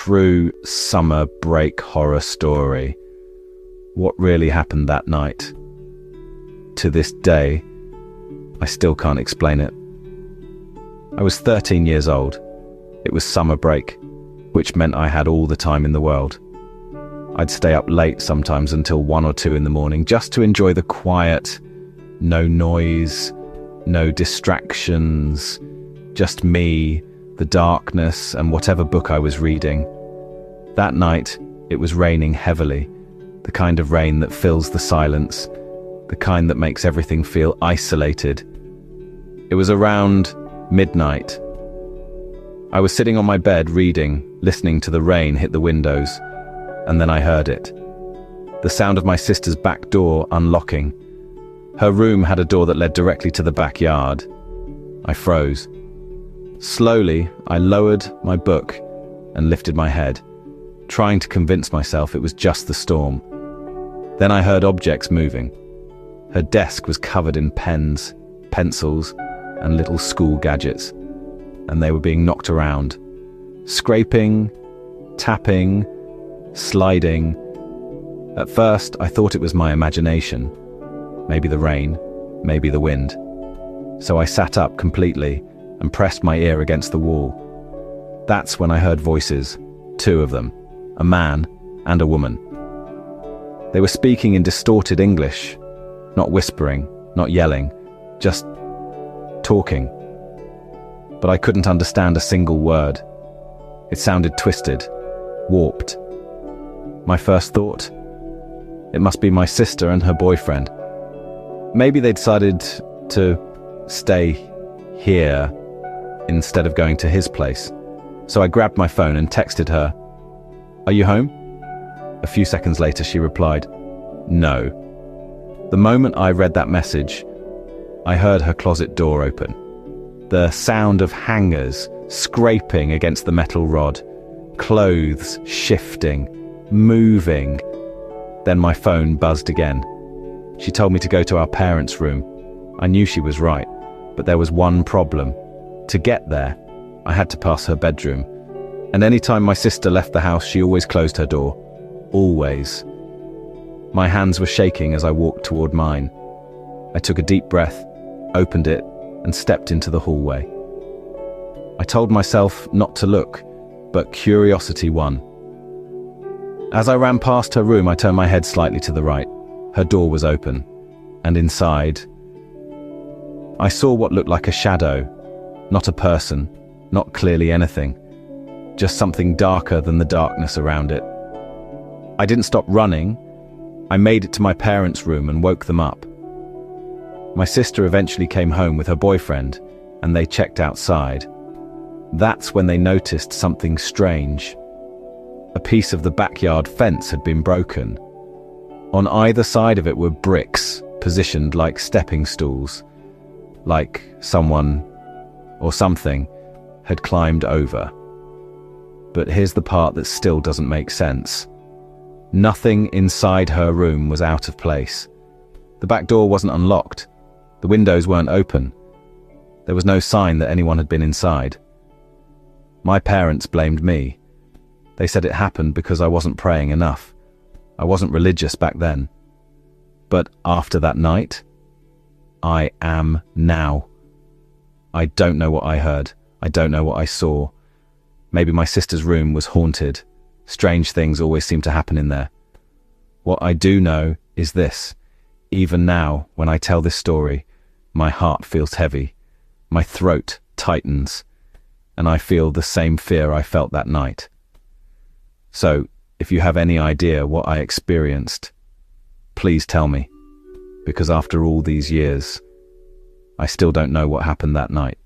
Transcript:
true summer break horror story. What really happened that night? To this day, I still can't explain it. I was 13 years old. It was summer break, which meant I had all the time in the world. I'd stay up late sometimes until 1 or 2 in the morning just to enjoy the quiet, no noise, no distractions, just me, the darkness, and whatever book I was reading. That night, it was raining heavily, the kind of rain that fills the silence, the kind that makes everything feel isolated. It was around midnight. I was sitting on my bed reading, listening to the rain hit the windows, and then I heard it. The sound of my sister's back door unlocking. Her room had a door that led directly to the backyard. I froze. Slowly, I lowered my book and lifted my head, trying to convince myself it was just the storm. Then I heard objects moving. Her desk was covered in pens, pencils, and little school gadgets, and they were being knocked around. Scraping, tapping, sliding. At first, I thought it was my imagination. Maybe the rain, maybe the wind. So I sat up completely and pressed my ear against the wall. That's when I heard voices, 2 of them, a man and a woman. They were speaking in distorted English, not whispering, not yelling, just talking. But I couldn't understand a single word. It sounded twisted, warped. My first thought? It must be my sister and her boyfriend. Maybe they decided to stay here instead of going to his place. So I grabbed my phone and texted her, "Are you home?" A few seconds later, she replied, "No." The moment I read that message, I heard her closet door open. The sound of hangers scraping against the metal rod, clothes shifting, moving. Then my phone buzzed again. She told me to go to our parents' room. I knew she was right, but there was one problem. To get there, I had to pass her bedroom. And anytime my sister left the house, she always closed her door. Always. My hands were shaking as I walked toward mine. I took a deep breath, opened it, and stepped into the hallway. I told myself not to look, but curiosity won. As I ran past her room, I turned my head slightly to the right. Her door was open, and inside, I saw what looked like a shadow, not a person, not clearly anything, just something darker than the darkness around it. I didn't stop running. I made it to my parents' room and woke them up. My sister eventually came home with her boyfriend, and they checked outside. That's when they noticed something strange. A piece of the backyard fence had been broken. On either side of it were bricks, positioned like stepping stools, like someone or something had climbed over. But here's the part that still doesn't make sense. Nothing inside her room was out of place. The back door wasn't unlocked. The windows weren't open. There was no sign that anyone had been inside. My parents blamed me. They said it happened because I wasn't praying enough. I wasn't religious back then. But after that night, I am now. I don't know what I heard. I don't know what I saw. Maybe my sister's room was haunted. Strange things always seem to happen in there. What I do know is this. Even now, when I tell this story, my heart feels heavy. My throat tightens, and I feel the same fear I felt that night. So, if you have any idea what I experienced, please tell me, because after all these years, I still don't know what happened that night.